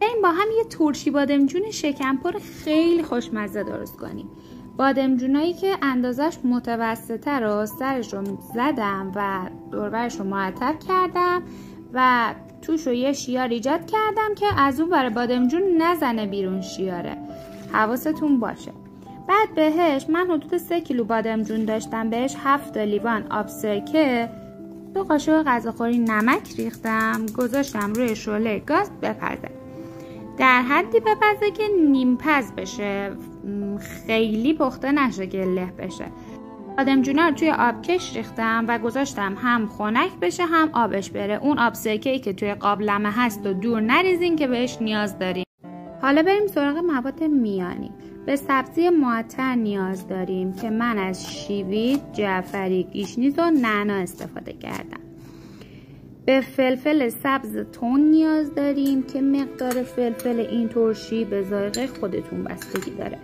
بریم با هم یه ترشی بادمجون شکمپر خیلی خوشمزه درست کنیم. بادمجونایی که اندازش متوسطه رو سرش رو زدم و دوربرش رو معطر کردم و توش رو یه شیار ایجاد کردم که از اون برای بادمجون نزنه بیرون شیاره. حواستون باشه. بعد بهش من حدود 3 کیلو بادمجون داشتم، بهش 7 لیوان آب سرکه، 2 قاشق غذاخوری نمک ریختم، گذاشتم روی شعله گاز بپزه. در حدی بپزه که نیم پز بشه، خیلی پخته نشه که له بشه. بادمجونا رو توی آبکش ریختم و گذاشتم هم خنک بشه هم آبش بره. اون آب سرکه‌ای که توی قابلمه هست و دور نریزین که بهش نیاز داریم. حالا بریم سراغ مواد میانی. به سبزی معطر نیاز داریم که من از شیوید، جعفری، گیشنیز و نعنا استفاده کردم. به فلفل سبز تون نیاز داریم که مقدار فلفل این ترشی به ذائقه خودتون بستگی داره.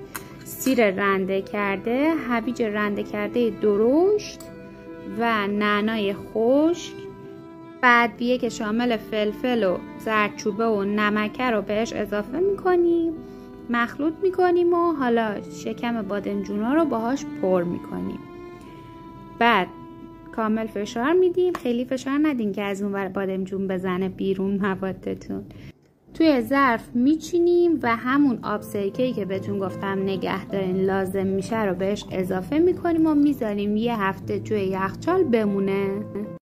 سیر رنده کرده، هویج رنده کرده درشت و نعنای خشک. بعد که شامل فلفل و زردچوبه و نمکه رو بهش اضافه میکنیم، مخلوط میکنیم و حالا شکم بادمجونا رو باهاش پر میکنیم. بعد کامل فشار میدیم، خیلی فشار ندین که از اون ور بادمجون بزنه بیرون موادتون. توی ظرف میچینیم و همون آب سرکه‌ای که بهتون گفتم نگه دارین لازم میشه رو بهش اضافه میکنیم و میذاریم 1 هفته توی یخچال بمونه.